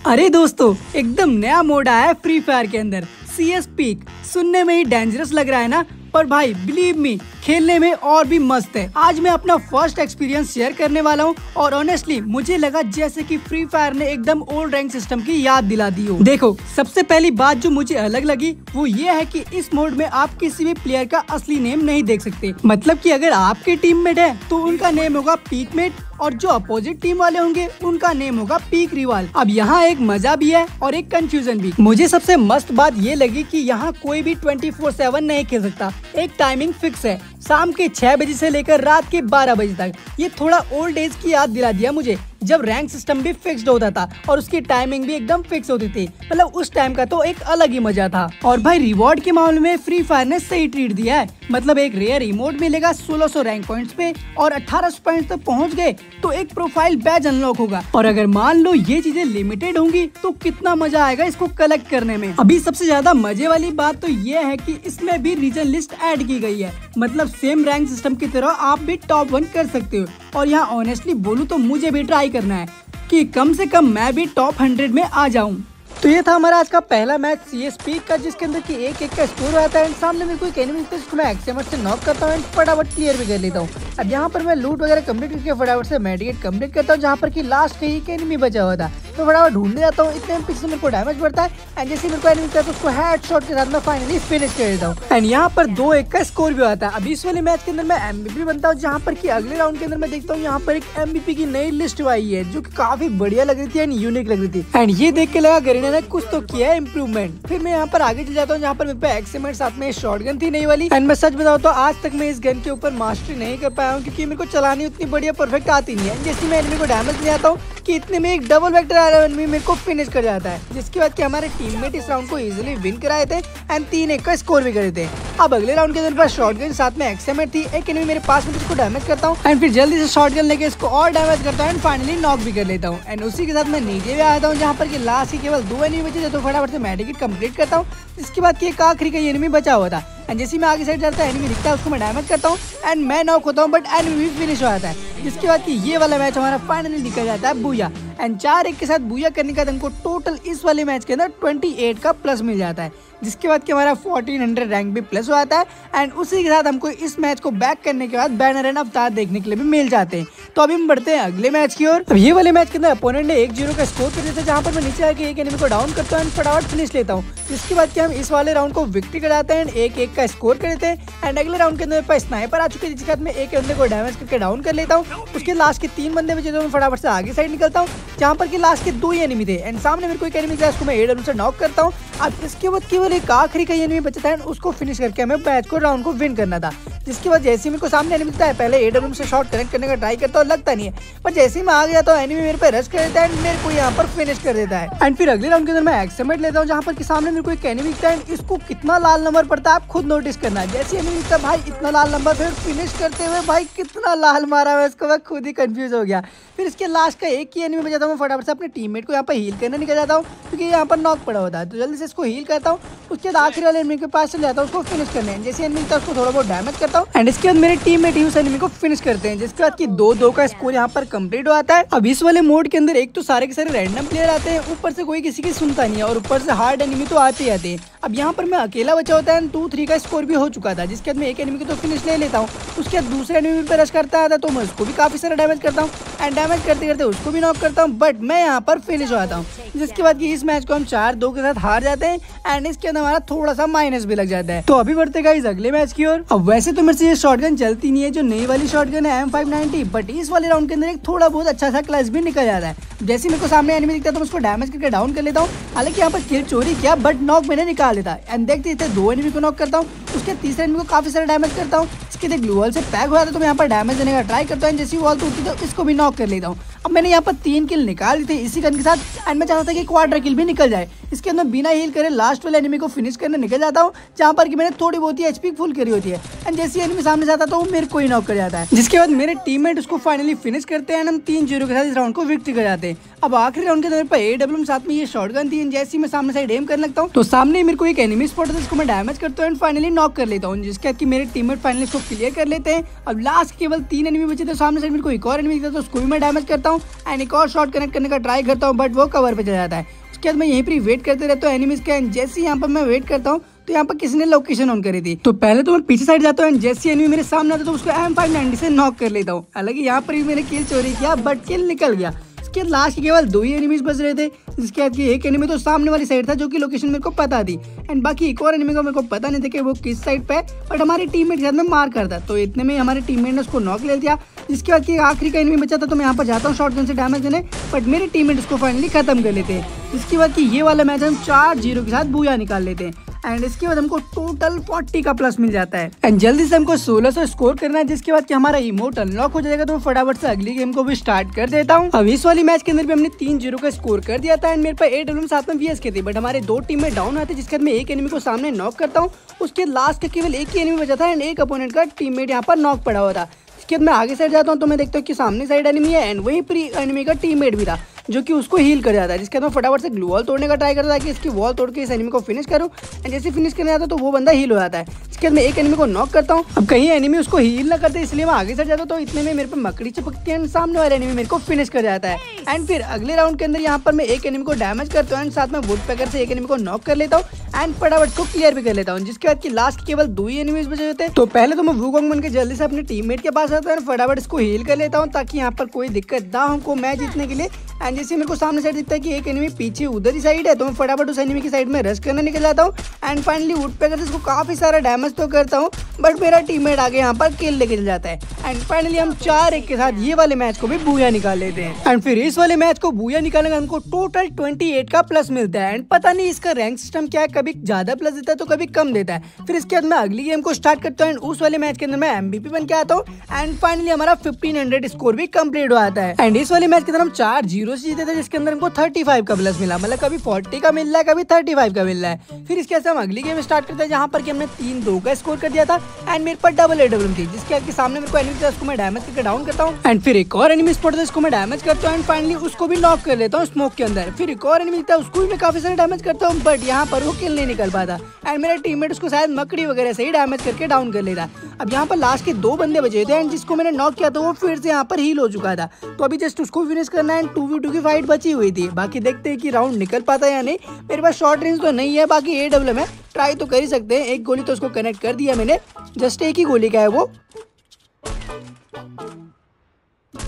अरे दोस्तों, एकदम नया मोड आया है फ्री फायर के अंदर, CS पीक। सुनने में ही डेंजरस लग रहा है ना, पर भाई बिलीव मी, खेलने में और भी मस्त है। आज मैं अपना फर्स्ट एक्सपीरियंस शेयर करने वाला हूँ और ऑनेस्टली मुझे लगा जैसे कि फ्री फायर ने एकदम ओल्ड रैंक सिस्टम की याद दिला दी हो। देखो, सबसे पहली बात जो मुझे अलग लगी वो ये है कि इस मोड में आप किसी भी प्लेयर का असली नेम नहीं देख सकते। मतलब कि अगर आपके टीममेट है तो उनका नेम होगा पीकमेट और जो अपोजिट टीम वाले होंगे उनका नेम होगा पीक रिवाल। अब यहाँ एक मजा भी है और एक कंफ्यूजन भी। मुझे सबसे मस्त बात ये लगी कि यहाँ कोई भी 24/7 नहीं खेल सकता। एक टाइमिंग फिक्स है, शाम के 6 बजे से लेकर रात के 12 बजे तक। ये थोड़ा ओल्ड एज की याद दिला दिया मुझे, जब रैंक सिस्टम भी फिक्स्ड होता था और उसकी टाइमिंग भी एकदम फिक्स होती थी। मतलब उस टाइम का तो एक अलग ही मजा था। और भाई रिवॉर्ड के मामले में फ्री फायर ने सही ट्रीट दिया है। मतलब एक रेयर इमोट मिलेगा 1600 रैंक पॉइंट्स पे और 1800 पॉइंट्स तक पहुंच गए तो एक प्रोफाइल बैज अनलॉक होगा। और अगर मान लो ये चीजें लिमिटेड होंगी तो कितना मजा आएगा इसको कलेक्ट करने में। अभी सबसे ज्यादा मजे वाली बात तो ये है कि इसमें भी रीजन लिस्ट ऐड की गई है। मतलब सेम रैंक सिस्टम की तरह आप भी टॉप 1 कर सकते हो। और यहाँ ऑनेस्टली बोलूँ तो मुझे भी ट्राई करना है कि कम से कम मैं भी टॉप 100 में आ जाऊं। तो ये था हमारा आज का पहला मैच CS पीक का, जिसके अंदर की 1-1 का स्कोर आता है। सामने में कोई एनिमी है जिसको मैं एक्सएमएट से नॉक करता हूँ, फटाफट क्लियर भी कर लेता हूँ। अब यहाँ पर मैं लूट वगैरह कंप्लीट करके फटाफट से मेडिकेट कंप्लीट करता हूँ, जहाँ पर की लास्ट का एक एनिमी बचा हुआ था। तो फटाफट ढूंढने जाता हूँ, इतने पीछे मेरे को डैमेज पड़ता है एंड जैसे मेरे को एनिमी मिलता है तो उसको हेडशॉट के साथ मैं फाइनली फिनिश कर देता हूँ। एंड यहाँ पर 2-1 का स्कोर भी आता है। अभी इस वाले मैच के अंदर मैं MVP बनता हूँ, जहाँ पर की अगले राउंड के अंदर मैं देखता हूँ यहाँ पर एक MVP की नई लिस्ट आई है जो की काफी बढ़िया लग रही थी एंड यूनिक लग रही थी। एंड ये देख के लगा गरीना ने कुछ तो किया है इम्प्रूवमेंट। फिर मैं यहाँ पर आगे चल जाता हूँ, जहाँ पर मेरे पे एक्सएमएट साथ में शॉटगन थी नई वाली। एंड मैं सच बताऊँ तो आज तक मैं इस गन के ऊपर मास्टरी नहीं कर पाया हूँ, क्योंकि मेरे को चलानी उतनी बढ़िया परफेक्ट आती नहीं है। जैसे मैं एनिमी को डैमेज नहीं आता हूँ कि इतने में एक डबल वेक्टर आ रहा है एनिमी मेरे को फिनिश कर जाता है, जिसके बाद कि हमारे टीममेट इस राउंड को इजीली विन कराए थे एंड 3-1 का स्कोर भी करे थे। अब अगले राउंड के अंदर पास शॉटगन साथ में एक्सएमएट थी, एक एनिमी मेरे पास में, जिसको डैमेज करता हूँ एंड फिर जल्दी से शॉटगन लेके इसको और डैमेज करता हूँ एंड फाइनली नॉक भी कर लेता हूँ। एंड उसी के साथ मैं नीचे भी आता हूँ, जहाँ पर की लास्ट की केवल 2 एनिमी बचे थे। तो फटाफट से मेडिकेट कंप्लीट करता हूँ, जिसके बाद की एक आखिरी का एनिमी बचा हुआ था। एंड जैसे मैं आगे साइड जाता है एनिमी दिखता है, उसको मैं डैमेज करता हूँ एंड मैं नॉक होता हूँ, बट एनिमी भी फिनिश हो जाता है। जिसके बाद कि ये वाला मैच हमारा फाइनली निकल जाता है बूया। एंड 4-1 के साथ बूया करने के बाद हमको टोटल इस वाले मैच के अंदर 28 का प्लस मिल जाता है, जिसके बाद कि हमारा 1400 रैंक भी प्लस हो जाता है। एंड उसी के साथ हमको इस मैच को बैक करने के बाद बैनर एंड अवतार देखने के लिए भी मिल जाते हैं। तो अभी हम बढ़ते हैं अगले मैच की ओर। अब ये वाले मैच के अंदर अपोनेंट ने 1-0 का स्कोर कर दिया था, जहाँ पर मैं नीचे आके एक एनिमी को डाउन करता हूँ एंड फटाफट फिनिश लेता हूँ। जिसके बाद कि हम इस वाले राउंड को विक्ट्री कराते हैं एंड 1-1 का स्कोर कर देते हैं। एंड अगले राउंड के अंदर मेरे पास स्नाइपर आ चुके हैं, जिसके बाद मैं एक बंदे को डैमेज करके डाउन कर लेता हूँ। उसके लास्ट के 3 बंदे बचे तो मैं फटाफट से आगे साइड निकलता हूँ, जहाँ पर की लास्ट के 2 ही एनिमी थे। एंड सामने मेरे को एक एनिमी था, उसको मैं AW से नॉक करता हूँ। अब इसके बाद केवल एक आखिरी का एनिमी बचा था एंड उसको फिनिश करके हमें मैच को राउंड को विन करना था। जिसके बाद जैसे ही मेरे को सामने एनिमी मिलता है, पहले AW से शॉट कनेक्ट करने का ट्राई करता हूँ, लगता नहीं है, पर जैसे ही मैं आ गया तो एनिमी मेरे पे रश कर देता है एंड मेरे को यहाँ पर फिनिश कर देता है। एंड फिर अगले राउंड के अंदर मैं एक्सएमएट लेता हूँ, जहाँ पर कि सामने मेरे को एक एनिमी दिखता है एंड इसको कितना लाल नंबर पड़ता है आप खुद नोटिस करना। जैसे एनिमी दिखता है भाई इतना लाल नंबर, फिर फिनिश करते हुए भाई कितना लाल मारा है इसको, मैं खुद ही कंफ्यूज हो गया। फिर इसके लास्ट का एक ही एनिमी बचा था, मैं फटाफट से अपने टीममेट को यहाँ पर हील करने निकल जाता हूँ, क्योंकि यहाँ पर नॉक पड़ा होता है। तो जल्दी से इसको हील करता हूँ, उसके बाद आखिरी वाले एनिमी के पास चले जाता हूँ उसको फिनिश करने। जैसे एनिमी था उसको थोड़ा बहुत डैमेज करता हूँ एंड इसके बाद मेरे टीममेट उस एनिमी को फिनिश करते हैं, जिसके बाद की 2-2 का स्कोर यहाँ पर कंप्लीट हो जाता है। अब इस वाले मोड के अंदर एक तो सारे के सारे रैंडम प्लेयर आते हैं, ऊपर से कोई किसी की सुनता नहीं है और ऊपर से हार्ड एनिमी तो आते ही आते हैं। अब यहाँ पर मैं अकेला बचा होता है, 2-3 का स्कोर भी हो चुका था, जिसके बाद मैं एक एनिमी को तो फिनिश ले लेता हूँ। उसके बाद दूसरे एनिमी पे रश करता था तो मैं उसको भी काफी सारा डैमेज करता हूँ एंड डैमेज करते करते उसको भी नॉक करता हूँ, बट मैं यहाँ पर फिनिश हो जाता हूँ। जिसके बाद इस मैच को हम 4-2 के साथ हार जाते हैं एंड इसके अंदर हमारा थोड़ा सा माइनस भी लग जाता है। तो अभी बढ़ते गाइस अगले मैच की ओर। अब वैसे तो मेरे से ये शॉटगन चलती नहीं है, जो नई वाली शॉटगन है M590, बट इस वाले राउंड के अंदर एक थोड़ा बहुत अच्छा सा क्लच भी निकल जाता है। जैसे मेरे को सामने एनिमी दिखता है तो मैं उसको डैमेज करके डाउन कर लेता हूँ। हालांकि यहाँ पर किल चोरी किया बट नॉक मैंने निकाल देता है एंड देखते थे 2 एनिमी को नॉक करता हूँ, उसके तीसरे एनिमी को काफी सारा डैमेज करता हूँ। इसके देख ग्लू वॉल से पैक हो जाता है तो मैं यहाँ पर डैमेज देने का ट्राई करता हूँ। जैसी वॉल टूटती तो इसको भी नॉक कर लेता हूँ। अब मैंने यहाँ पर 3 किल निकाल दी थी इसी गन के साथ एंड मैं चाहता था कि क्वाड्रा किल भी निकल जाए। इसके अंदर बिना हील करे लास्ट वाले एनिमी को फिनिश करने निकल जाता हूँ, जहाँ पर कि मैंने थोड़ी बहुत ही HP फुल करी होती है। एंड जैसे जैसे एनिमी सामने जाता तो वो मेरे को ही नॉक कर जाता है, जिसके बाद मेरे टीममेट उसको फाइनली फिनिश करते हैं। हम 3-0 के साथ इस राउंड को विक्ट्री कर जाते हैं। अब आखिरी राउंड के अंदर पर AWM साथ में ये शॉटगन थी। जैसे मैं सामने साइड एम करने लगता हूँ तो सामने मेरे को एक एनिमी स्पॉट है, जिसको मैं डैमेज करता हूँ एंड फाइनली नॉक कर लेता हूँ, जिसके बाद मेरे टीममेट फाइनली इसको क्लियर कर लेते हैं। अब लास्ट केवल 3 एनिमी बचे थे। सामने साइड मेरे को एक और एनिमी दिखता है तो उसको भी मैं डैमेज करता हूँ एंड एक और शॉट कनेक्ट करने का ट्राई करता हूँ, बट वो कवर पे चला जाता है। उसके बाद मैं यहीं पर वेट करते रहता हूँ एनिमीज का। जैसे यहाँ पर मैं वेट करता हूँ तो यहाँ पर किसी ने लोकेशन ऑन करी थी, तो पहले तो मैं पीछे साइड जाता हूँ। जैसे एनिमी मेरे सामने आता तो उसको M590 से नॉक कर लेता हूँ। हालांकि यहाँ पर भी मैंने किल चोरी किया बट किल निकल गया। इसके लास्ट के केवल 2 ही एनिमीज बच रहे थे, जिसके बाद एक एनिमी तो सामने वाली साइड था जो कि लोकेशन मेरे को पता थी एंड बाकी एक और एनिमी को मेरे को पता नहीं था कि वो किस साइड पे है, बट हमारे टीममेट के साथ में मार करता। तो इतने में हमारे टीममेट ने उसको नॉक ले दिया। जिसके बाद कि आखिरी का एनिमी बचा था तो मैं यहाँ पर जाता हूँ शॉटगन से डैमेज देने, बट मेरे टीममेट उसको फाइनली खत्म कर लेते हैं। जिसके बाद कि ये वाला मैच हम 4-0 के साथ बूया निकाल लेते हैं एंड इसके बाद हमको टोटल 40 का प्लस मिल जाता है एंड जल्दी से हमको 1600 स्कोर करना है। जिसके बाद कि हमारा इमोट अनलॉक हो जाएगा तो फटाफट से अगली गेम को भी स्टार्ट कर देता हूँ। अब इस वाली मैच के अंदर भी हमने 3-0 का स्कोर कर दिया था एंड मेरे पास 8 साथ में VS के थे, बट हमारे 2 टीम में डाउन आते, जिसके बाद मैं एक एनिमी को सामने नॉक करता हूँ। उसके लास्ट का केवल एक ही एनिमी बचा था एंड एक अपोनेंट का टीममेट यहाँ पर नॉक पड़ा हुआ था। इसके बाद मैं आगे साइड जाता हूँ तो मैं देखता हूँ कि सामने साइड एनिमी है एंड वहीं पर एनिमी का टीममेट भी था जो कि उसको हील कर जाता है। जिसके बाद मैं फटाफट से ग्लू वॉल तोड़ने का ट्राई करता है कि इसकी वॉल तोड़ के इस एनिमी को फिनिश करूँ एंड जैसे फिनिश करने आता तो वो बंदा हील हो जाता है। इसके बाद मैं एक एनिमी को नॉक करता हूँ। अब कहीं एनिमी उसको हील ना करते इसलिए मैं आगे साइड जाता हूँ, तो इतने में मेरे पे मकड़ी चिपकती है एंड सामने वाला एनिमी मेरे को फिनिश कर जाता है। एंड फिर अगले राउंड के अंदर यहाँ पर मैं एक एनिमी को डैमेज करता हूँ एंड साथ में वुडपेकर से एक एनिमी को नॉक कर लेता हूँ एंड फटाफट को क्लियर भी कर लेता हूँ। जिसके बाद की लास्ट केवल 2 ही एनिमीज बचे होते हैं, तो पहले तो मैं वुकोंग बन के जल्दी से अपने टीममेट के पास आता हूँ, फटाफट इसको हील कर लेता हूँ ताकि यहाँ पर कोई दिक्कत ना हो हमको मैच जीतने के लिए। एंड जैसे मेरे को सामने साइड दिखता है कि एक एनिमी पीछे उधर ही साइड है, तो मैं फटाफट उस एनिमी की साइड में रश करने निकल जाता हूँ एंड फाइनली वुडपेकर से इसको काफी सारा डैमेज तो करता हूँ, बट मेरा टीममेट आगे यहाँ पर किल लेके चल जाता है एंड फाइनली हम 4-1 के साथ ये वाले मैच को भी बूया निकाल लेते हैं। एंड फिर इस वाले मैच को बूया निकालने का हमको टोटल 28 का प्लस मिलता है एंड पता नहीं इसका रैंक सिस्टम क्या है, कभी ज्यादा प्लस देता है तो कभी कम देता है। फिर इसके बाद मैं अगली गेम को स्टार्ट करता हूँ एंड उस वाले मैच के अंदर मैं MVP बन के आता हूँ एंड फाइनली हमारा 1500 स्कोर भी कंप्लीट हो जाता है। एंड इस वाले मैच के अंदर हम 4-0 से जीते थे, जिसके अंदर हमको 35 का प्लस मिला, मतलब कभी 40 का मिल रहा है कभी 35 का मिल रहा है। फिर इसके बाद हम अगली गेम स्टार्ट करते हैं जहाँ पर हमने 3-2 का स्कोर कर दिया था एंड मेरे पास डबल AWM थी, जिसके बाद सामने मेरे को एनिमी था उसको मैं डैमेज करके डाउन करता हूँ एंड फिर एक और एनिमी स्पॉट था उसको मैं डैमेज करता हूँ एंड फाइनली उसको भी नॉक कर लेता हूँ स्मोक के अंदर। फिर एक और एनिमी था उसको भी मैं काफी सारे डैमेज करता हूँ, बट यहाँ पर वो किल नहीं निकल पाता एंड मेरा टीममेट उसको शायद मकड़ी वगैरह से ही डैमेज करके डाउन कर लेता। अब यहाँ पर लास्ट के 2 बंदे बचे थे एंड जिसको मैंने नॉक किया था वो फिर से यहाँ पर हील हो चुका था, तो अभी जस्ट उसको फिनिश करना है। 2v2 की फाइट बची हुई थी, बाकी देखते हैं कि राउंड निकल पाता है या नहीं। मेरे पास शॉर्ट रेंज तो नहीं है, बाकी AWM है, ट्राई तो कर ही सकते हैं। एक गोली तो उसको कनेक्ट कर दिया मैंने, जस्ट एक ही गोली का है वो।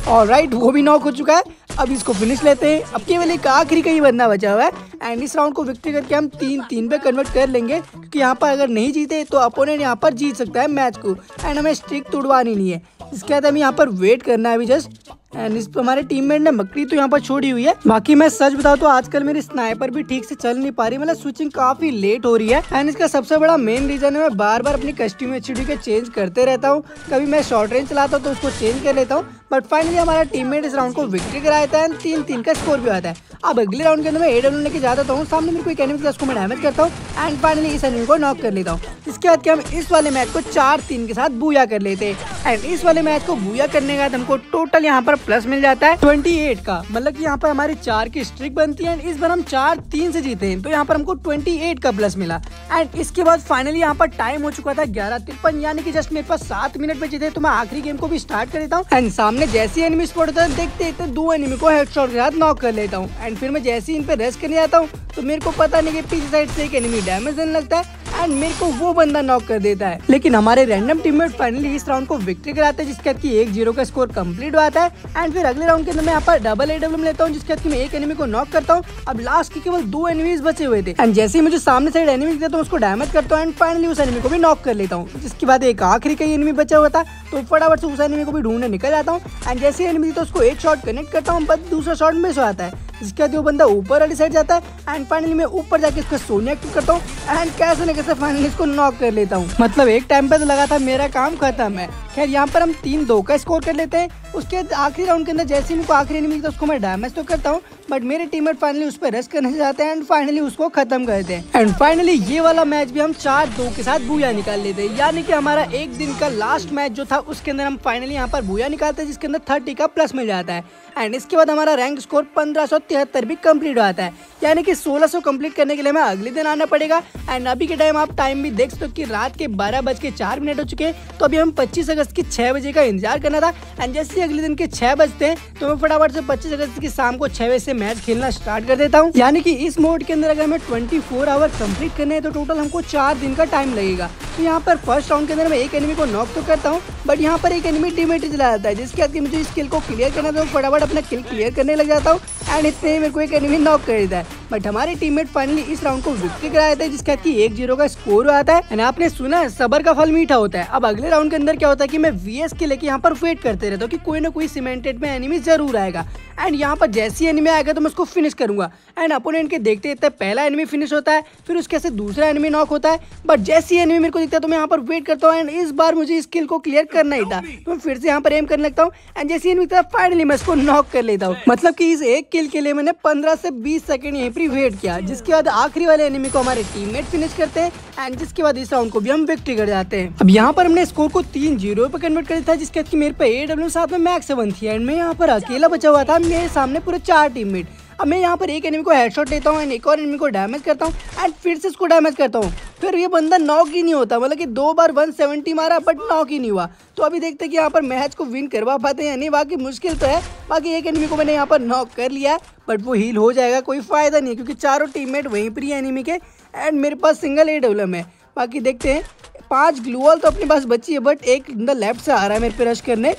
ऑलराइट, वो भी नॉक हो चुका है। अब इसको फिनिश लेते हैं। अब केवल एक आखिरी का ही बंदा बचा हुआ है एंड इस राउंड को विक्ट्री करके हम 3-3 पे कन्वर्ट कर लेंगे, क्योंकि यहाँ पर अगर नहीं जीते तो अपोनेंट यहाँ पर जीत सकता है मैच को एंड हमें स्ट्रिक तोड़वानी नहीं है। इसके बाद हमें यहाँ पर वेट करना है अभी जस्ट। एंड इस हमारे टीममेट ने मकड़ी तो यहाँ पर छोड़ी हुई है। बाकी मैं सच बताऊँ तो आजकल मेरी स्नाइपर भी ठीक से चल नहीं पा रही, मतलब स्विचिंग काफी लेट हो रही है एंड इसका सबसे बड़ा मेन रीजन है मैं बार बार अपनी कस्टम HUD के चेंज करते रहता हूँ। कभी मैं शॉर्ट रेंज चलाता हूँ तो उसको चेंज कर लेता हूँ, बट फाइनली हमारा टीममेट इस राउंड को विक्ट्री कराता है एंड 3-3 का स्कोर भी आता है। अब अगले राउंड के अंदर मैं AWM लेके जाता हूँ, सामने मेरे को एक एनिमी उसको मैं डैमेज करता हूँ एंड फाइनली इस एनिमी को नॉक कर लेता हूँ। इसके बाद हम इस वाले मैच को 4-3 के साथ बूया कर लेते हैं एंड इस वाले मैच को बूया करने के बाद हमको टोटल यहाँ पर प्लस मिल जाता है 28 का, मतलब कि यहाँ पर हमारी 4 की स्ट्रिक बनती है एंड इस बार हम 4-3 से जीते हैं, तो यहाँ पर हमको 28 का प्लस मिला। एंड इसके बाद फाइनली यहाँ पर टाइम हो चुका था 11:53, यानी कि जस्ट मेरे पास 7 मिनट बचे थे, तो मैं आखिरी गेम को भी स्टार्ट कर देता हूँ एंड सामने जैसे एनिमी स्पॉट होता है देखते देखते 2 एनिमी को हेडशॉट के साथ नॉक कर लेता हूँ एंड फिर मैं जैसे ही इन पे रेस्ट करने जाता हूँ तो मेरे को पता नहीं कि पीछे साइड से एक एनिमी डैमेज देने लगता है एंड मेरे को वो बंदा नॉक कर देता है। लेकिन हमारे रैंडम टीममेट फाइनली इस राउंड को विक्ट्री कराते हैं, जिसके बाद की 1-0 का स्कोर कंप्लीट हुआ है एंड फिर अगले राउंड के अंदर मैं यहाँ पर डबल AWM लेता हूँ, जिसके बाद मैं एक एनिमी को नॉक करता हूँ। अब लास्ट के केवल 2 एनिमीज बचे हुए थे एंड जैसे ही मुझे सामने साइड एनिमी दिखता है तो उसको डैमेज करता हूँ एंड फाइनली उस एनिमी को भी नॉक कर लेता हूँ। जिसके बाद एक आखिरी का एनिमी बचा हुआ था, तो फटाफट से उस एनिमी को भी ढूंढने निकल जाता हूँ एंड जैसे ही एनिमी दिखता है उसको एक शॉट कनेक्ट करता हूँ, बट दूसरा शॉट मिस हो जाता है। इसके बाद वो बंदा ऊपर वाली साइड जाता है एंड फाइनली मैं ऊपर जाके इसको सोने एक्टिव करता हूँ एंड कैसे न कैसे फाइनली इसको नॉक कर लेता हूँ। मतलब एक टाइम पे तो लगा था मेरा काम खत्म है, खैर यहाँ पर हम 3-2 का स्कोर कर लेते हैं। उसके आखिरी राउंड के अंदर जैसे ही मेरे को आखिरी एनिमी मिलता है उसको मैं डैमेज तो करता हूँ, बट मेरे टीममेट फाइनली उस पर रश करने से जाते हैं एंड फाइनली उसको खत्म करते हैं। एंड फाइनली ये वाला मैच भी हम 4-2 के साथ बूया निकाल लेते हैं, यानी कि हमारा एक दिन का लास्ट मैच जो था उसके अंदर हम फाइनली यहाँ पर बूया निकालते हैं, जिसके अंदर 30 का प्लस मिल जाता है। एंड इसके बाद हमारा रैंक स्कोर 1573 भी कंप्लीट हो जाता है, यानी कि 1600 कंप्लीट करने के लिए हमें अगले दिन आना पड़ेगा। एंड अभी के टाइम आप टाइम भी देख सकते हो कि रात के 12:04 हो चुके हैं, तो अभी हम 25 अगस्त की 6 बजे का इंतजार करना था। एंड जैसे अगले दिन के 6 बजते हैं तो मैं फटाफट से 25 अगस्त की शाम को 6 बजे से मैच खेलना स्टार्ट कर देता हूँ, यानी कि इस मोड के अंदर अगर हमें 24 आवर कंप्लीट करने हैं तो टोटल हमको 4 दिन का टाइम लगेगा। तो यहाँ पर फर्स्ट राउंड के अंदर मैं एक एनिमी को नॉक तो करता हूँ, बट यहाँ पर एक एनिमी टीममेट चला जाता है, जिसके बाद मुझे इस किल को क्लियर करना था, तो फटाफट अपना किल क्लियर करने लग जाता हूँ। एंड इतने ही मेरे को एक एनिमी नॉक कर देता है, बट हमारे टीममेट फाइनली इस राउंड को विक्ट्री करा देता है, जिसके बाद 1-0 का स्कोर आता है। एंड आपने सुना है सबर का फल मीठा होता है। अब अगले राउंड के अंदर क्या होता है कि मैं वीएस के लेके यहाँ पर वेट करते रहता हूँ कि कोई ना कोई सीमेंटेड में एनिमी जरूर आएगा। एंड यहाँ पर जैसी एनिमी आएगा तो मैं उसको फिनिश करूंगा। एंड अपोनेंट के देखते देखते पहला एनिमी फिनिश होता है, फिर उसके से दूसरा एनिमी नॉक होता है, बट जैसी एनिमी मेरे को दिखता है तो मैं यहाँ पर वेट करता हूँ। एंड इस बार मुझे इस किल को क्लियर करना ही था, तो मैं फिर से यहाँ पर एम करने लगता हूँ। एंड जैसी एनिमी दिखता है फाइनली मैं इसको नॉक कर लेता हूँ। मतलब कि इस एक किल के लिए मैंने 15 से 20 सेकंड यहीं पर वेट किया, जिसके बाद आखिरी वाले एनिमी को हमारे टीममेट फिनिश करते हैं। एंड जिसके बाद इस राउंड को भी हम विक्ट्री कर जाते हैं। अब यहाँ पर हमने स्कोर को 3-0 पे कन्वर्ट कर दिया था, जिसके बाद कि मेरे पे AW साथ में मैक्स 7 थी एंड मैं यहाँ पर अकेला बचा हुआ था, मेरे सामने पूरे 4 टीममेट। अब मैं यहाँ पर एक एनिमी को हेडशॉट लेता हूँ एंड एक और एनिमी को डैमेज करता हूँ एंड फिर से इसको डैमेज करता हूँ, फिर ये बंदा नॉक ही नहीं होता। मतलब कि 2 बार 170 मारा बट नॉक ही नहीं हुआ। तो अभी देखते हैं कि यहाँ पर मैच को विन करवा पाते हैं या नहीं। बाकी मुश्किल तो है। बाकी एक एनिमी को मैंने यहाँ पर नॉक कर लिया है, बट वो हील हो जाएगा, कोई फायदा नहीं है क्योंकि चारों टीममेट वहीं पर ही एनिमी के एंड मेरे पास सिंगल AW है। बाकी देखते हैं 5 ग्लूवॉल तो अपने पास बची है, बट एक बंदा लेफ्ट से आ रहा है मेरे पे रश करने।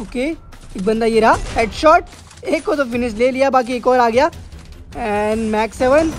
ओके एक बंदा ये रहा, हेडशॉट, एक को तो फिनिश ले लिया, बाकी एक और आ गया एंड मैक्स 7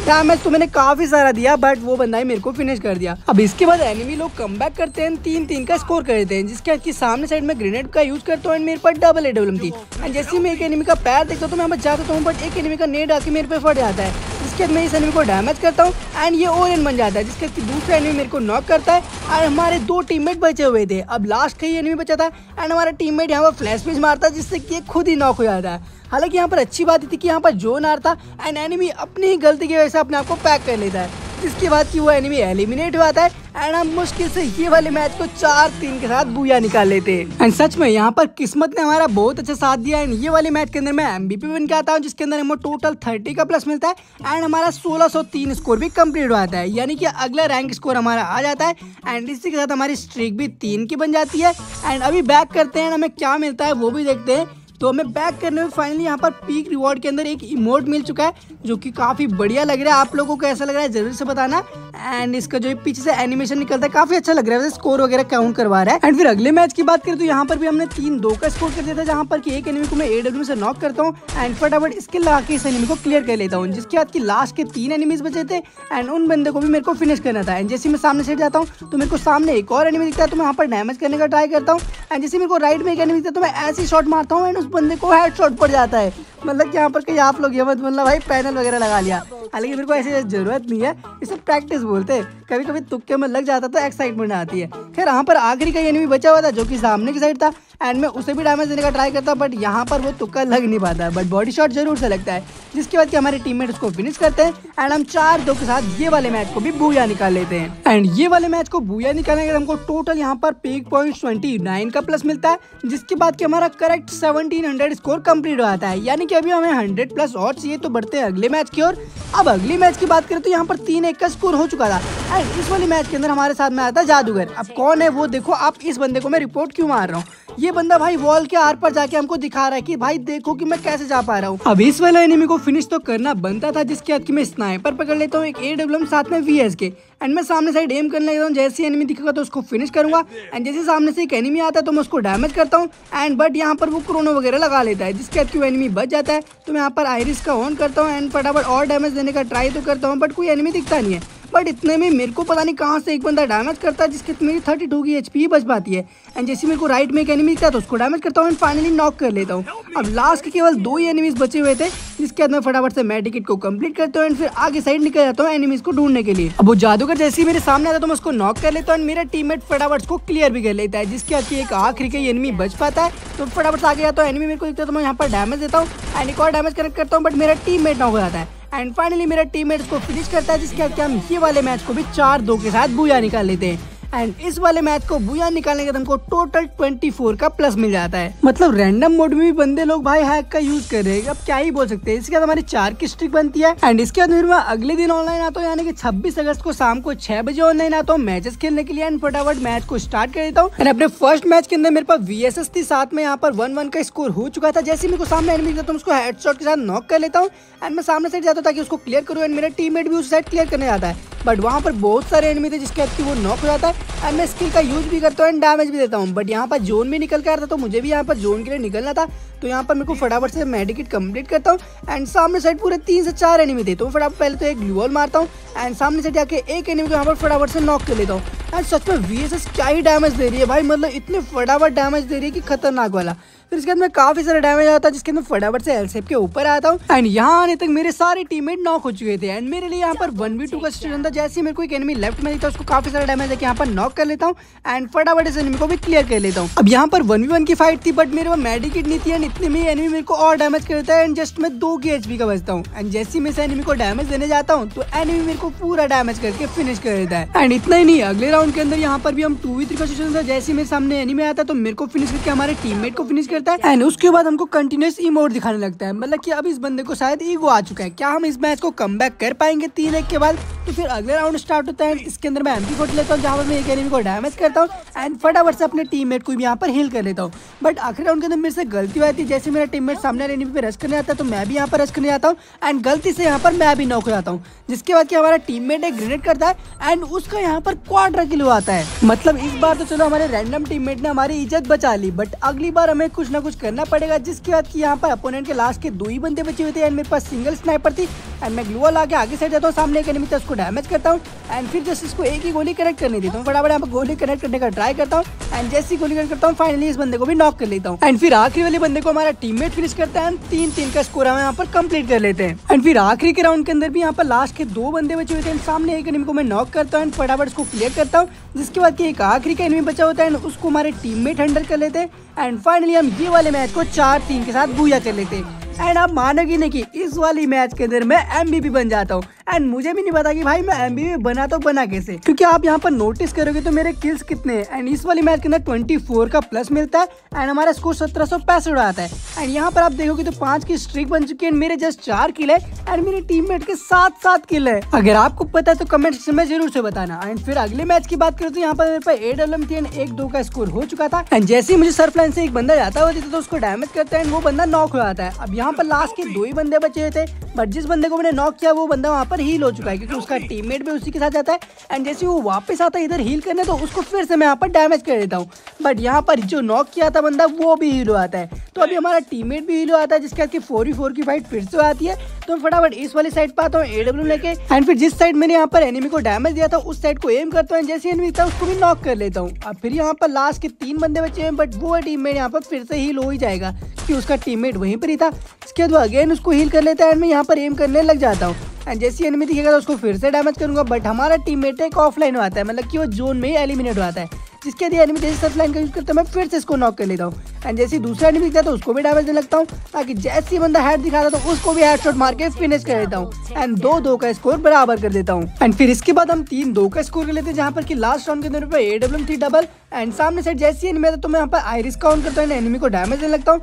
डैमेज तो मैंने काफी सारा दिया, बट वो बंदा ही मेरे को फिनिश कर दिया। अब इसके बाद एनिमी लोग कमबैक करते हैं, 3-3 का स्कोर कर देते हैं, जिसके बाद सामने साइड में ग्रेनेड का यूज करता हूँ एंड मेरे पास डबल AW थी। एंड जैसे मैं एक एनिमी का पैर देखता हूँ तो मैं यहाँ पर जाता हूँ, बट एक एनिमी का नेड आके मेरे पे फट जाता है, जिसके बाद मैं इस एनिमी को डैमेज करता हूँ एंड ये ओरेन बन जाता है, जिसके बाद दूसरा एनिमी मेरे को नॉक करता है। और हमारे 2 टीममेट बचे हुए थे, अब लास्ट का ही एनिमी बचा था एंड हमारा टीममेट यहाँ पर फ्लैश पिच मारता है, जिससे कि खुद ही नॉक हो जाता है। हालांकि यहाँ पर अच्छी बात थी कि यहाँ पर जोन आ रहा था एंड एनिमी अपनी ही गलती की वजह से अपने आप को पैक कर लेता है, जिसके बाद कि वो एनिमी एलिमिनेट हो जाता है एंड हम मुश्किल से ये वाले मैच को 4-3 के साथ बूया निकाल लेते हैं। एंड सच में यहाँ पर किस्मत ने हमारा बहुत अच्छा साथ दिया एंड ये वाले मैच के अंदर मैं MVP बन के आता हूँ, जिसके अंदर हमें टोटल 30 का प्लस मिलता है एंड हमारा 1603 स्कोर भी कंप्लीट हो जाता है, यानी कि अगला रैंक स्कोर हमारा आ जाता है। एंड इसी के साथ हमारी स्ट्रीक भी 3 की बन जाती है। एंड अभी बैक करते हैं, हमें क्या मिलता है वो भी देखते हैं। तो हमें बैक करने में फाइनली यहाँ पर पीक रिवॉर्ड के अंदर एक इमोट मिल चुका है, जो कि काफी बढ़िया लग रहा है। आप लोगों को कैसा लग रहा है जरूर से बताना। एंड इसका जो पीछे से एनिमेशन निकलता है काफी अच्छा लग रहा है, स्कोर वगैरह काउंट करवा रहा है। एंड फिर अगले मैच की बात करें तो यहाँ पर भी हमने 3-2 का स्कोर कर दिया था, जहाँ पर कि एक एनिमी को मैं AW से नॉक करता हूँ एंड फटाफट स्किल लगा के इस एनिमी को क्लियर कर लेता हूँ, जिसके बाद की लास्ट के 3 एनिमीज बचे थे एंड उन बंदे को भी मेरे को फिनिश करना था। एंड जैसे मैं सामने से जाता हूँ तो मेरे को सामने एक और एनिमी दिखता है, तो मैं यहाँ पर डैमेज करने का ट्राई करता हूँ एंड जैसे मेरे को राइट में एक एनिमी दिखता है तो मैं ऐसे शॉट मारता हूँ एंड उस बंदे को हेडशॉट पड़ जाता है। मतलब कि यहाँ पर कहीं आप लोग ये मत बोलना भाई पैनल वगैरह लगा लिया, हालांकि मेरे को ऐसी जरूरत नहीं है, इसे प्रैक्टिस बोलते हैं। कभी कभी तुक्के में लग जाता तो एक्साइटमेंट आती है। खैर यहाँ पर आखिरी का एनिमी बचा हुआ था जो कि सामने की साइड था एंड मैं उसे भी डैमेज देने का ट्राई करता, बट यहाँ पर वो तुक्का लग नहीं पाता है, बट बॉडी शॉट जरूर से लगता है, जिसके बाद कि हमारे टीममेट उसको फिनिश करते हैं एंड हम 4-2 के साथ ये वाले मैच को भी बूया निकाल लेते हैं। एंड ये वाले मैच को बूया निकालने के हमको टोटल यहाँ पर पीक पॉइंट 29 का प्लस मिलता है, जिसके बाद कि हमारा करेक्ट 1700 स्कोर कंप्लीट हो जाता है, यानी कि अभी हमें 100 प्लस और चाहिए। तो बढ़ते हैं अगले मैच की ओर। अब अगली मैच की बात करें तो यहाँ पर 3-1 का स्कोर हो चुका था एंड इस वाले मैच के अंदर हमारे साथ में आता जादूगर। अब कौन है वो देखो, आप इस बंदे को मैं रिपोर्ट क्यों मार रहा हूँ। ये बंदा भाई वॉल के आर पर जाके हमको दिखा रहा है कि भाई देखो कि मैं कैसे जा पा रहा हूँ। अब इस वाले एनिमी को फिनिश तो करना बनता था, जिसके बाद कि मैं स्नाइपर पकड़ लेता हूँ, एक AW साथ में VS के एंड मैं सामने साइड एम करने लगता हूँ। जैसे एनिमी दिखेगा तो उसको फिनिश करूंगा एंड जैसे सामने से एक एनिमी आता है तो मैं उसको डैमेज करता हूँ एंड बट यहाँ पर वो क्रोनो वगैरह लगा लेता है, जिसके बाद एनिमी बच जाता है। तो मैं यहाँ पर आयरिस का ऑन करता हूँ एंड फटाफट और डैमेज देने का ट्राई तो करता हूँ, बट कोई एनिमी दिखता नहीं है। बट इतने में मेरे को पता नहीं कहाँ से एक बंदा डैमेज करता है, जिसके मेरी 32 की HP बच पाती है। एंड जैसे मेरे को राइट में एक एनिमी दिखता है तो उसको डैमेज करता हूँ एंड फाइनली नॉक कर लेता हूँ। अब लास्ट के केवल 2 ही एनिमीज बचे हुए थे, जिसके बाद मैं फटाफट से मेडिकेट को कंप्लीट करता हूँ एंड फिर आगे साइड निकल जाता हूँ एनिमीज को ढूंढने के लिए। अब वो जादूगर जैसे ही मेरे सामने आता है तो मैं उसको नॉक कर लेता हूँ एंड मेरा टीममेट फटाफट को क्लियर भी कर लेता है, जिसके बाद एक आखिरी का एनिमी बच पाता है। तो फटाफट से आगे जाता हूँ, एनिमी मेरे को दिखता है तो मैं यहाँ पर डैमेज देता हूँ एंड एक और डैमेज कनेक्ट करता हूँ, बट मेरा टीममेट नॉक हो जाता है एंड फाइनली मेरा टीममेट को फिनिश करता है, जिसके बाद हम ये वाले मैच को भी 4-2 के साथ बूया निकाल लेते हैं। एंड इस वाले मैच को बूया निकालने के बाद हमको टोटल 24 का प्लस मिल जाता है। मतलब रैंडम मोड में भी बंदे लोग भाई हैक का यूज कर रहे हैं, अब क्या ही बोल सकते हैं। इसके बाद हमारी 4 की स्ट्रिक बनती है एंड इसके बाद मैं अगले दिन ऑनलाइन आता हूँ, यानी कि 26 अगस्त को शाम को 6 बजे ऑनलाइन आता हूँ मैचेस खेलने के लिए एंड फटाफट मैच को स्टार्ट कर देता हूँ। एंड अपने फर्स्ट मैच के अंदर मेरे पास VSS थी, साथ में यहाँ पर 1-1 का स्कोर हो चुका था। जैसे मेरे को सामने एनिमी दिखता है तो उसको हेडशॉट के साथ नॉक कर लेता हूँ एंड मैं सामने साइड जाता हूँ ताकि उसको क्लियर करूँ एंड मेरा टीममेट भी उस साइड क्लियर करने जाता है, बट वहाँ पर बहुत सारे एनिमी थे जिसके बाद वो नॉक हो जाता है एंड मैं स्किल का यूज भी करता हूँ एंड डैमेज भी देता हूँ। बट यहाँ पर जोन भी निकल के आ रहा था तो मुझे भी यहाँ पर जोन के लिए निकलना था, तो यहाँ पर मेरे को फटाफट से मेडिकेट कंप्लीट करता हूँ एंड सामने साइड पूरे 3 से 4 एनिमी थे, तो फटाफट पहले तो एक ग्लू वॉल मारता हूँ एंड सामने से जाके एक एनिमी को यहाँ पर फटाफट से नॉक कर लेता हूँ। एंड सच में VSS क्या ही डैमेज दे रही है भाई, मतलब इतने फटाफट डैमेज दे रही है कि खतरनाक वाला। फिर इसके बाद में काफी सारा डैमेज आता है, जिसके अंदर फटाफट से एलसेप के ऊपर आता हूँ एंड यहाँ आने तक मेरे सारे टीममेट नॉक हो चुके थे एंड मेरे लिए यहाँ पर 1v2 का सिचुएशन था। जैसे ही मेरे को एक एनिमी लेफ्ट में दिखता है उसको काफी सारा डैमेज देकर यहाँ पर नॉक कर लेता हूँ एंड फटाफट इस एनिमी को भी क्लियर कर लेता हूँ। अब यहाँ पर 1v1 की फाइट थी, बट मेरे पास मेडिकेट नहीं थी एंड इतने में एनिमी मेरे को और डैमेज कर देता है एंड जस्ट मैं 2 की HP का बचता हूँ एंड जैसे ही मैं इस एनिमी को डैमेज देने जाता हूँ तो एनिमी मेरे को पूरा डैमेज करके फिनिश कर देता है। एंड इतना ही नहीं, अगले राउंड के अंदर यहाँ पर भी हम 2v3 का सिचुएशन था। जैसे ही मेरे सामने एनिमी आता है तो मेरे को फिनिश करके हमारे टीममेट को फिनिश करता है एंड उसके बाद हमको कंटिन्यूस इमोट दिखाने लगता है, मतलब कि अब इस बंदे को शायद ईगो आ चुका है। क्या हम इस मैच को कमबैक कर पाएंगे 3-1 के बाद? तो फिर अगले राउंड स्टार्ट होता है। इसके अंदर मैं MP40 लेता हूँ, जहाँ पर मैं एक एनिमी को डैमेज करता हूँ एंड फटाफट से अपने टीममेट को भी यहाँ पर हील कर लेता हूँ। बट आखिरी राउंड के अंदर मेरे से गलती हुई थी, जैसे मेरा टीममेट सामने एनिमी पे रश करने आता है तो मैं भी यहाँ पर रश करने जाता हूँ एंड गलती से यहाँ पर मैं भी नॉक हो जाता हूँ, जिसके बाद कि हमारा टीममेट एक ग्रेनेड करता है एंड उसका यहाँ पर क्वाड्रा किल आता है। मतलब इस बार तो चलो हमारे रैंडम टीममेट ने हमारी इज्जत बचा ली, बट अगली बार हमें कुछ ना कुछ करना पड़ेगा। जिसके बाद कि यहाँ पर अपोनेंट के लास्ट के 2 ही बंदे बचे हुए थे एंड मेरे पास सिंगल स्नाइपर थी एंड मैं ग्लूवॉल आके आगे साइड जाता हूँ, सामने एक एनिमी था उसको डैमेज करता हूँ एंड फिर जस्ट इसको एक ही गोली कनेक्ट करनी देता हूँ। फटाफट यहाँ पर गोली कनेक्ट करने का ट्राई करता हूँ एंड जैसी गोली कनेक्ट करता हूँ फाइनली इस बंदे को भी नॉक कर लेता हूँ एंड फिर आखिरी वाले बंदे को हमारा टीममेट फिनिश करता है एंड 3-3 का स्कोर हम यहाँ पर कंप्लीट कर लेते हैं। एंड फिर आखिरी के राउंड के अंदर भी यहाँ पर लास्ट के 2 बंदे बचे हुए थे एंड सामने एक एनिमी को मैं नॉक करता हूँ एंड फटाफट उसको क्लियर करता हूँ, जिसके बाद कि एक आखिरी का एनिमी बचा होता है एंड उसको हमारे टीममेट हैंडल कर लेते हैं एंड फाइनली हम ये वाले मैच को 4-3 के साथ बूया कर लेते हैं। एंड आप मानोगे नहीं कि इस वाली मैच के अंदर मैं MVP बन जाता हूँ एंड मुझे भी नहीं पता कि भाई मैं MVP बना तो बना कैसे, क्योंकि आप यहाँ पर नोटिस करोगे तो मेरे किल्स कितने हैं एंड इस वाली मैच के अंदर 24 का प्लस मिलता है एंड हमारा स्कोर 1765 आता है एंड यहाँ पर आप देखोगे तो 5 की स्ट्रिक बन चुकी है, मेरे जस्ट 4 किल है एंड मेरे टीममेट के 7 किल है। अगर आपको पता है तो कमेंट सेक्शन में जरूर से बताना। एंड फिर अगले मैच की बात करें तो यहाँ पर मेरे पास AWM थी एंड 1-2 का स्कोर हो चुका था एंड जैसे ही मुझे सर्फ लाइन से एक बंदा जाता हुआ तो उसको डैमेज करता है एंड वो बंदा नॉक हो जाता है। अब यहाँ पर लास्ट के 2 ही बंदे बचे हुए थे, बट जिस बंदे को मैंने नॉक किया वो बंदा वहाँ पर हील हो चुका है, क्योंकि उसका टीममेट भी उसी के साथ जाता है एंड जैसे वो वापस आता है इधर हील करने तो उसको फिर से मैं यहाँ पर डैमेज कर देता हूँ। बट यहाँ पर जो नॉक किया था बंदा वो भी हील हो आता है, तो अभी हमारा टीममेट भी हील हो आता है, जिसके बाद 4v4 की फाइट फिर से आती है। तो फटाफट इस वाली साइड पर आता हूँ AWM लेके एंड फिर जिस साइड मैंने यहाँ पर एनिमी को डैमेज दिया था उस साइड को एम करता हूँ, जैसे एनिमी था उसको भी नॉक कर लेता हूँ। अब फिर यहाँ पर लास्ट के 3 बंदे बचे हैं, बट वो टीममेट यहाँ पर फिर से हील हो ही जाएगा क्योंकि उसका टीममेट वहीं पर ही था। इसके बाद वो अगेन उसको हील कर लेता है एंड मैं यहाँ पर एम करने लग जाता हूँ एंड जैसे एनिमी दिखेगा तो उसको फिर से डैमेज करूंगा, बट हमारा टीममेट एक ऑफलाइन हो आता है, मतलब कि वो जोन में ही एलिमिनेट हो आता है, जिसके लिए एनिमी जैसे सर्फ लाइन का यूज करता है मैं फिर से इसको नॉक कर लेता हूँ एंड जैसे दूसरा एनिमी दिखता है तो उसको भी डैमेज देने लगता हूँ, ताकि जैसे बंदा हेड दिखाता तो उसको भी हेडशॉट मार के फिनिश कर देता हूँ एंड 2-2 का स्कोर बराबर कर देता हूँ। एंड फिर इसके बाद हम 3-2 का स्कोर कर लेते हैं, जहाँ पर कि लास्ट राउंड के अंदर पर AWM थी डबल एंड सामने साइड जैसे एनिमी आता तो मैं यहाँ पर आयरिस काउंट करता हूँ, एनिमी को डैमेज देने लगता हूँ।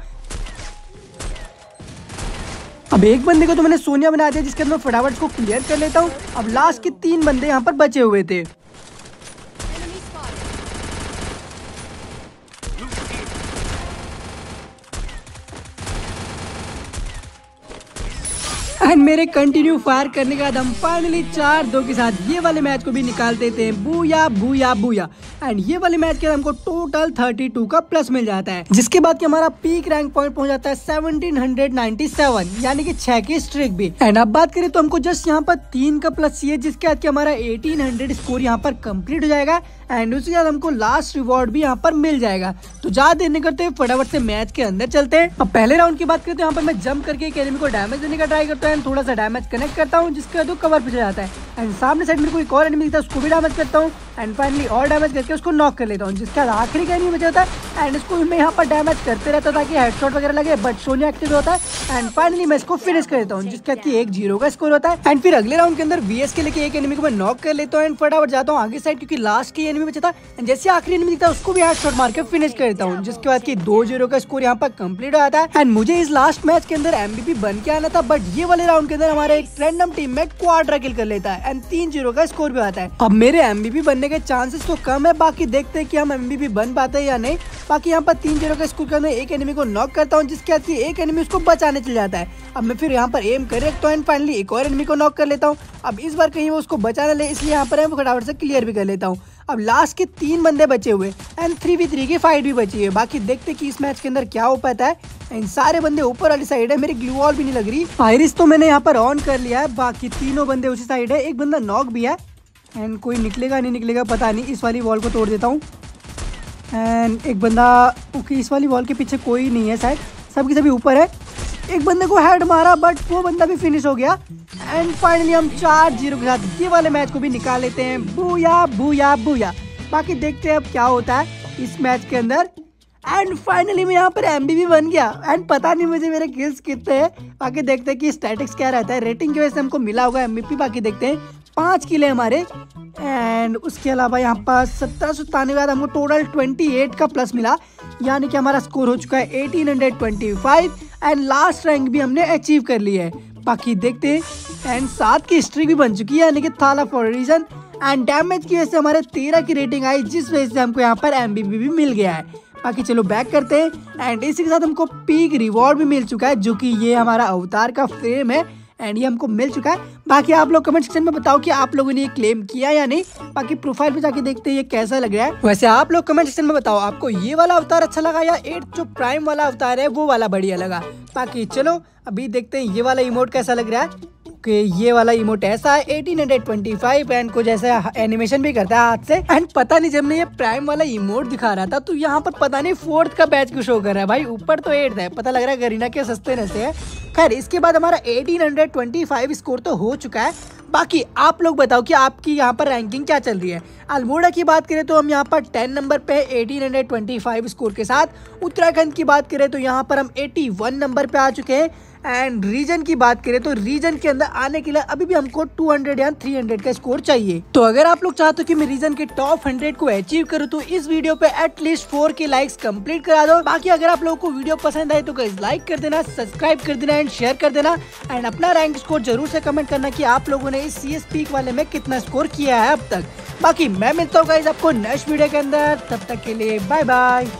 अब एक बंदे को तो मैंने सोनिया बना दिया, जिसके अंदर मैं फटाफट इसको क्लियर कर लेता हूँ। अब लास्ट के 3 बंदे यहाँ पर बचे हुए थे। एंड मेरे कंटिन्यू फायर करने के बाद हम फाइनली 4-2 के साथ ये वाले मैच को भी निकाल देते हैं। Booyah booyah booyah. एंड ये वाले मैच के बाद हमको टोटल 32 का प्लस मिल जाता है, जिसके बाद कि हमारा पीक रैंक पॉइंट पहुंच जाता है 1797, यानी कि 6 की स्ट्रिक भी। एंड अब बात करें तो हमको जस्ट यहाँ पर 3 का प्लस चाहिए, जिसके बाद कि हमारा 1800 स्कोर यहाँ पर कंप्लीट हो जाएगा। एंड उसके बाद हमको लास्ट रिवॉर्ड भी यहाँ पर मिल जाएगा। तो ज्यादा देर नहीं करते फटाफट से मैच के अंदर चलते हैं। अब पहले राउंड की बात करते हैं, यहाँ पर मैं जंप करके एक एनिमी को डैमेज देने का ट्राई करता हूँ, थोड़ा सा डैमेज कनेक्ट करता हूँ, जिसके बाद वो कवर पे चला जाता है। एंड सामने साइड मेरे को एक और एनिमी दिखता है, उसको भी डैमेज करता हूँ। एंड फाइनली और डैमेज करके उसको नॉक कर लेता हूँ, जिसके बाद आखिरी का एनिमी बचा होता है। एंड इसको मैं यहाँ पर डैमेज करते रहता ताकि हेडशॉट वगैरह लगे, बट सोनिया एक्टिव होता है। एंड फाइनली मैं इसको फिनिश कर देता हूँ, जिसके बाद 1-0 का स्कोर होता है। एंड फिर अगले राउंड के अंदर VS के लेके एक एनिमी को मैं नॉक कर लेता हूँ एंड फटाफट जाता हूँ आगे साइड, क्योंकि लास्ट की एनिमी बचा था। एंड जैसे आखिरी एनिमी दिखता है उसको भी हेडशॉट मार के फिनिश कर देता हूँ, जिसके बाद 2-0 का स्कोर यहाँ पर कंप्लीट हो जाता है। एंड मुझे इस लास्ट मैच के अंदर MVP बन के आना था, बट ये वाले राउंड के अंदर हमारे एक रैंडम टीम में क्वाड्रा किल कर लेता है एंड 3-0 का स्कोर भी आता है। अब मेरे MVP बनने के चांसेस तो कम है, बाकी देखते हैं कि हम MVP बन पाते हैं या नहीं। बाकी यहाँ पर 3-0 का स्कोर के अंदर एक एनिमी को नॉक करता हूँ, जिसके बाद एक एनिमी उसको बचाने चल जाता है। अब मैं फिर यहाँ पर एम कर रखता हूँ एंड फाइनली एक और एनिमी को नॉक कर लेता हूँ। अब इस बार कहीं वो उसको बचाना ले, इसलिए यहाँ पर फटाफट से क्लियर भी कर लेता हूँ। अब लास्ट के 3 बंदे बचे हुए एंड 3v3 की फाइट भी बची है। बाकी देखते कि इस मैच के अंदर क्या हो पाता है। एंड सारे बंदे ऊपर वाली साइड है, मेरी ग्लू वॉल भी नहीं लग रही। आयरिस तो मैंने यहाँ पर ऑन कर लिया है, बाकी तीनों बंदे उसी साइड है, एक बंदा नॉक भी है। एंड कोई निकलेगा नहीं निकलेगा पता नहीं, इस वाली वॉल को तोड़ देता हूँ। एंड एक बंदा ओके, इस वाली वॉल के पीछे कोई नहीं है शायद, सबके सभी ऊपर है। एक बंदे को हेड मारा बट वो बंदा भी फिनिश हो गया। एंड फाइनली हम 4-0 के साथ ये वाले मैच को भी निकाल लेते हैं। Booyah booyah booyah. बाकी देखते हैं अब क्या होता है इस मैच के अंदर। एंड फाइनली मैं यहाँ पर MVP बन गया। एंड पता नहीं मुझे मेरे किल्स कितने हैं, बाकी देखते हैं कि स्टैटिक्स क्या रहता है। रेटिंग की वजह से हमको मिला होगा MVP। बाकी देखते हैं 5 किल है हमारे। एंड उसके अलावा यहाँ पर 1797 के बाद हमको टोटल 28 का प्लस मिला, यानी कि हमारा स्कोर हो चुका है 1825। एंड लास्ट रैंक भी हमने अचीव कर लिया है। बाकी देखते हैं। एंड 7 की हिस्ट्री भी बन चुकी है, यानी कि थाला फॉर रीजन। एंड डैमेज की वजह से हमारे 13 की रेटिंग आई, जिस वजह से हमको यहाँ पर MVP भी मिल गया है। बाकी चलो बैक करते हैं। एंड इसी के साथ हमको पीक रिवॉर्ड भी मिल चुका है, जो कि ये हमारा अवतार का फ्रेम है। एंड ये हमको मिल चुका है। बाकी आप लोग कमेंट सेक्शन में बताओ कि आप लोगों ने ये क्लेम किया या नहीं। बाकी प्रोफाइल पे जाके देखते हैं ये कैसा लग रहा है। वैसे आप लोग कमेंट सेक्शन में बताओ आपको ये वाला अवतार अच्छा लगा या 8 जो प्राइम वाला अवतार है वो वाला बढ़िया लगा। बाकी चलो अभी देखते हैं ये वाला इमोट कैसा लग रहा है। कि ये वाला इमोट ऐसा है 1825 एंड कुछ ऐसा एनिमेशन भी करता है हाथ से। एंड पता नहीं जब मैं ये प्राइम वाला इमोट दिखा रहा था तो यहाँ पर पता नहीं 4th का बैच को शो कर रहा है भाई, ऊपर तो 8th है। पता लग रहा है गरीना के सस्ते नशे है। खैर इसके बाद हमारा 1825 स्कोर तो हो चुका है। बाकी आप लोग बताओ कि आपकी यहाँ पर रैंकिंग क्या चल रही है। अल्मोड़ा की बात करें तो हम यहाँ पर 10 नंबर पे 1825 स्कोर के साथ। उत्तराखंड की बात करें तो यहाँ पर हम 81 नंबर पे आ चुके हैं। एंड रीजन की बात करें तो रीजन के अंदर आने के लिए अभी भी हमको 200 या 300 का स्कोर चाहिए। तो अगर आप लोग चाहते हो कि मैं रीजन के टॉप 100 को अचीव करूं तो इस वीडियो पे एटलीस्ट 4 के लाइक्स कंप्लीट करा दो। बाकी अगर आप लोगों को वीडियो पसंद आए तो गाइस लाइक कर देना, सब्सक्राइब कर देना एंड शेयर कर देना। एंड अपना रैंक स्कोर जरूर से कमेंट करना कि आप लोगों ने इस CS पीक वाले में कितना स्कोर किया है अब तक। बाकी मैं मिलता हूँ गाइस आपको नेक्स्ट वीडियो के अंदर, तब तक के लिए बाय बाय।